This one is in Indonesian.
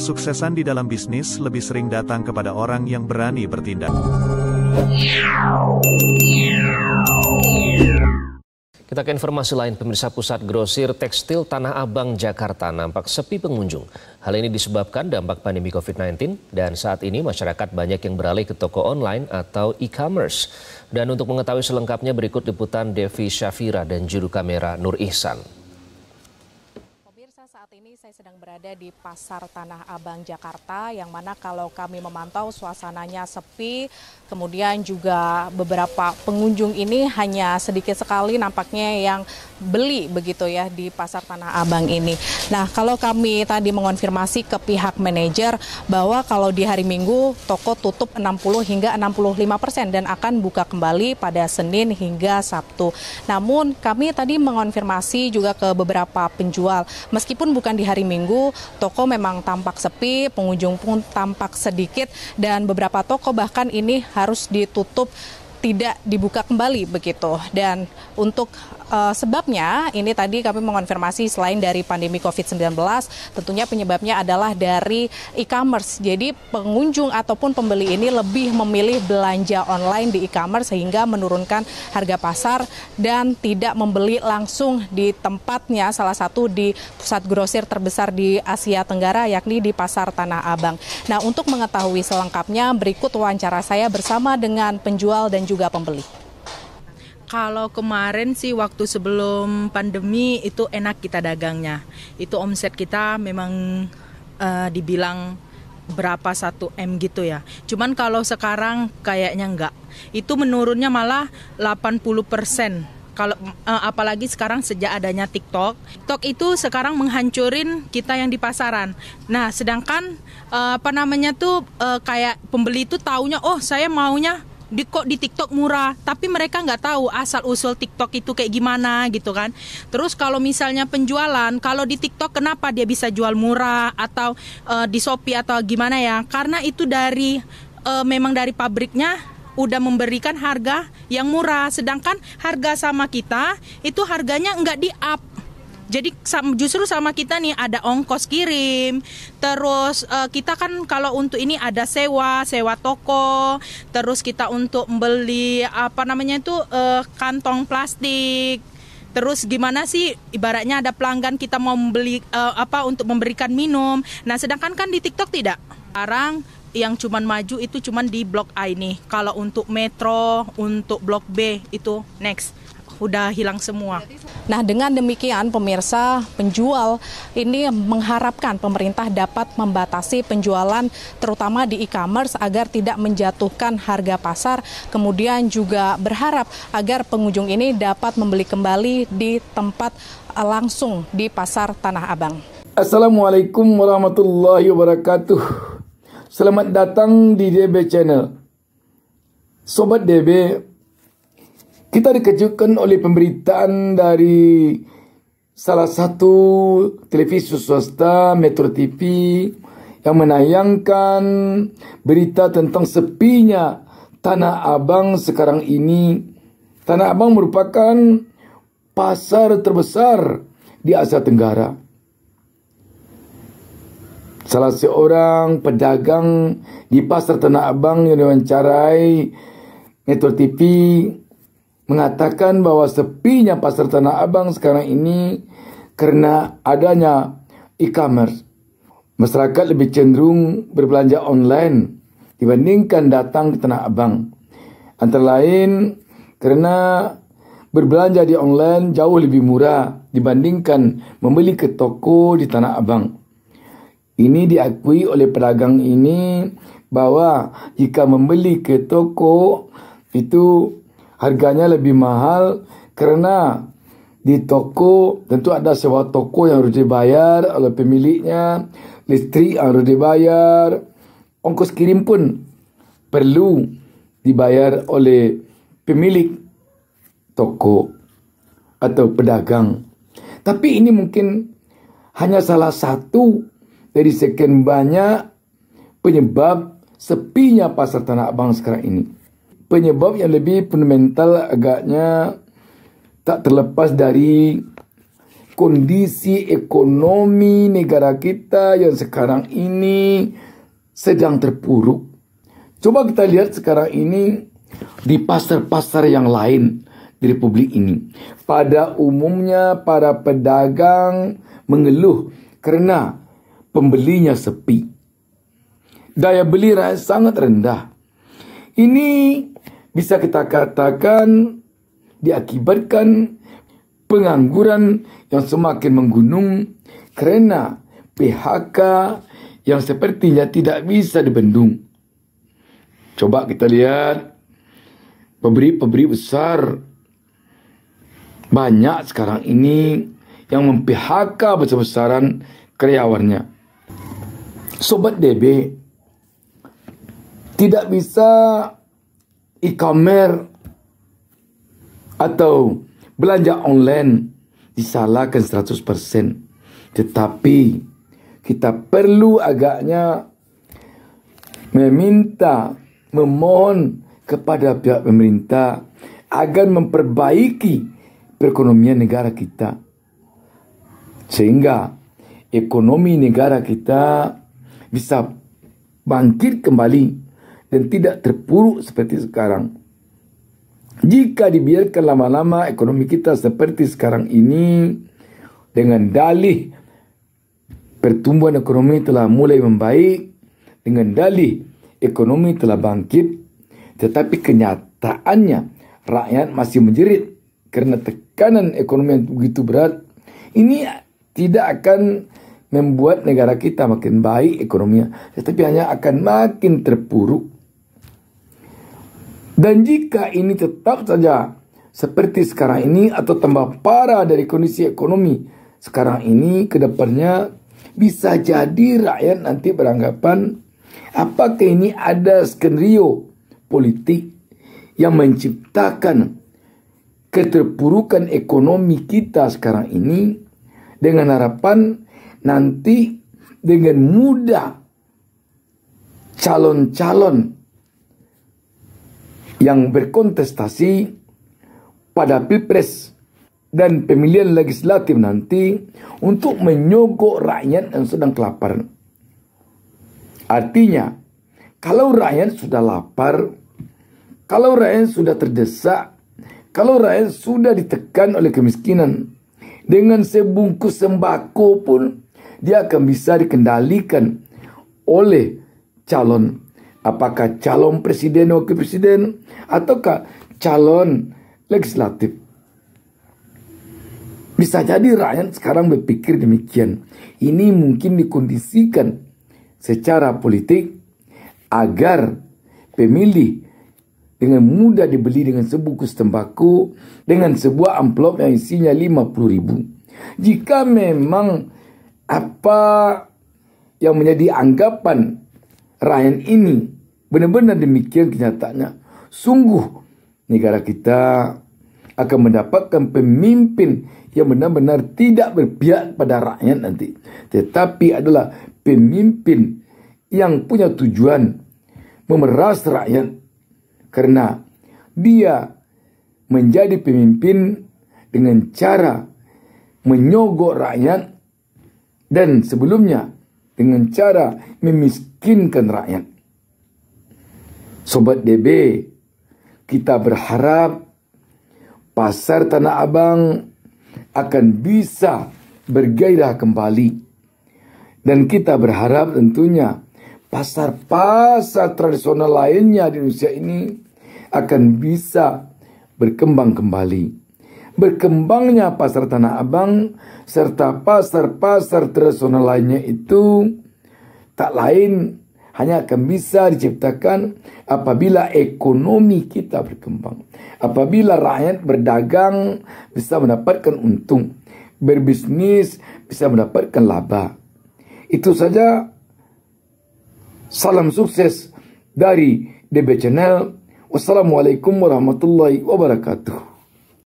Kesuksesan di dalam bisnis lebih sering datang kepada orang yang berani bertindak. Kita ke informasi lain, pemirsa. Pusat grosir tekstil Tanah Abang, Jakarta nampak sepi pengunjung. Hal ini disebabkan dampak pandemi COVID-19 dan saat ini masyarakat banyak yang beralih ke toko online atau e-commerce. Dan untuk mengetahui selengkapnya berikut liputan Devi Syafira dan juru kamera Nur Ihsan. Saat ini saya sedang berada di Pasar Tanah Abang, Jakarta, yang mana kalau kami memantau suasananya sepi, kemudian juga beberapa pengunjung ini hanya sedikit sekali nampaknya yang beli begitu ya di Pasar Tanah Abang ini. Nah, kalau kami tadi mengonfirmasi ke pihak manajer bahwa kalau di hari Minggu toko tutup 60 hingga 65% dan akan buka kembali pada Senin hingga Sabtu. Namun kami tadi mengonfirmasi juga ke beberapa penjual, meskipun bukan di hari Minggu, toko memang tampak sepi, pengunjung pun tampak sedikit, dan beberapa toko bahkan ini harus ditutup, tidak dibuka kembali begitu. Dan untuk sebabnya ini tadi kami mengonfirmasi selain dari pandemi COVID-19, tentunya penyebabnya adalah dari e-commerce. Jadi pengunjung ataupun pembeli ini lebih memilih belanja online di e-commerce sehingga menurunkan harga pasar dan tidak membeli langsung di tempatnya, salah satu di pusat grosir terbesar di Asia Tenggara yakni di Pasar Tanah Abang. Nah, untuk mengetahui selengkapnya berikut wawancara saya bersama dengan penjual dan juga pembeli. Kalau kemarin sih waktu sebelum pandemi itu enak kita dagangnya. Itu omset kita memang dibilang berapa 1M gitu ya. Cuman kalau sekarang kayaknya enggak. Itu menurunnya malah 80%. Kalau apalagi sekarang sejak adanya TikTok. TikTok itu sekarang menghancurin kita yang di pasaran. Nah, sedangkan kayak pembeli itu taunya, oh saya maunya kok di TikTok murah, tapi mereka nggak tahu asal-usul TikTok itu kayak gimana gitu kan. Terus kalau misalnya penjualan, kalau di TikTok kenapa dia bisa jual murah atau di Shopee atau gimana ya, karena itu memang dari pabriknya udah memberikan harga yang murah, sedangkan harga sama kita itu harganya nggak di-up. Jadi justru sama kita nih ada ongkos kirim, terus kita kan kalau untuk ini ada sewa toko, terus kita untuk membeli kantong plastik. Terus gimana sih ibaratnya ada pelanggan kita mau membeli untuk memberikan minum. Nah, sedangkan kan di TikTok tidak. Sekarang yang cuman maju itu cuman di Blok A ini. Kalau untuk Metro, untuk Blok B itu next. Udah hilang semua. Nah, dengan demikian pemirsa, penjual ini mengharapkan pemerintah dapat membatasi penjualan terutama di e-commerce agar tidak menjatuhkan harga pasar, kemudian juga berharap agar pengunjung ini dapat membeli kembali di tempat langsung di Pasar Tanah Abang. Assalamualaikum warahmatullahi wabarakatuh. Selamat datang di DB Channel. Sobat DB, kita dikejutkan oleh pemberitaan dari salah satu televisi swasta, Metro TV, yang menayangkan berita tentang sepinya Tanah Abang sekarang ini. Tanah Abang merupakan pasar terbesar di Asia Tenggara. Salah seorang pedagang di Pasar Tanah Abang yang diwawancarai Metro TV mengatakan bahwa sepinya Pasar Tanah Abang sekarang ini karena adanya e-commerce. Masyarakat lebih cenderung berbelanja online dibandingkan datang ke Tanah Abang. Antara lain karena berbelanja di online jauh lebih murah dibandingkan membeli ke toko di Tanah Abang. Ini diakui oleh pedagang ini bahwa jika membeli ke toko itu harganya lebih mahal karena di toko tentu ada sewa toko yang harus dibayar oleh pemiliknya, listrik yang harus dibayar, ongkos kirim pun perlu dibayar oleh pemilik toko atau pedagang. Tapi ini mungkin hanya salah satu dari sekian banyak penyebab sepinya Pasar Tanah Abang sekarang ini. Penyebab yang lebih fundamental agaknya tak terlepas dari kondisi ekonomi negara kita yang sekarang ini sedang terpuruk. Coba kita lihat sekarang ini di pasar-pasar yang lain di Republik ini. Pada umumnya para pedagang mengeluh karena pembelinya sepi. Daya beli rakyat sangat rendah. Ini bisa kita katakan diakibatkan pengangguran yang semakin menggunung karena PHK yang sepertinya tidak bisa dibendung. Coba kita lihat pabrik-pabrik besar banyak sekarang ini yang mem-PHK besar-besaran karyawannya. Sobat DB, tidak bisa e-commerce atau belanja online disalahkan 100%. Tetapi kita perlu agaknya memohon kepada pihak pemerintah agar memperbaiki perekonomian negara kita. Sehingga ekonomi negara kita bisa bangkit kembali dan tidak terpuruk seperti sekarang. Jika dibiarkan lama-lama ekonomi kita seperti sekarang ini, dengan dalih pertumbuhan ekonomi telah mulai membaik, dengan dalih ekonomi telah bangkit, tetapi kenyataannya rakyat masih menjerit karena tekanan ekonomi yang begitu berat. Ini tidak akan membuat negara kita makin baik ekonominya, tetapi hanya akan makin terpuruk. Dan jika ini tetap saja seperti sekarang ini atau tambah parah dari kondisi ekonomi sekarang ini, ke depannya bisa jadi rakyat nanti beranggapan apakah ini ada skenario politik yang menciptakan keterpurukan ekonomi kita sekarang ini dengan harapan nanti dengan mudah calon-calon yang berkontestasi pada Pilpres dan pemilihan legislatif nanti untuk menyogok rakyat yang sedang kelaparan. Artinya, kalau rakyat sudah lapar, kalau rakyat sudah terdesak, kalau rakyat sudah ditekan oleh kemiskinan, dengan sebungkus sembako pun dia akan bisa dikendalikan oleh calon. Apakah calon presiden, wakil presiden, ataukah calon legislatif. Bisa jadi rakyat sekarang berpikir demikian. Ini mungkin dikondisikan secara politik agar pemilih dengan mudah dibeli dengan sebungkus tembakau dengan sebuah amplop yang isinya 50.000. Jika memang apa yang menjadi anggapan rakyat ini benar-benar demikian kenyataannya, sungguh negara kita akan mendapatkan pemimpin yang benar-benar tidak berpihak pada rakyat nanti, tetapi adalah pemimpin yang punya tujuan memeras rakyat, karena dia menjadi pemimpin dengan cara menyogok rakyat dan sebelumnya dengan cara memiskinkan rakyat. Sobat DB, kita berharap pasar Tanah Abang akan bisa bergairah kembali. Dan kita berharap tentunya pasar-pasar tradisional lainnya di Indonesia ini akan bisa berkembang kembali. Berkembangnya pasar Tanah Abang serta pasar-pasar tradisional lainnya itu tak lain hanya akan bisa diciptakan apabila ekonomi kita berkembang. Apabila rakyat berdagang bisa mendapatkan untung, berbisnis bisa mendapatkan laba. Itu saja. Salam sukses dari DB Channel. Wassalamualaikum warahmatullahi wabarakatuh.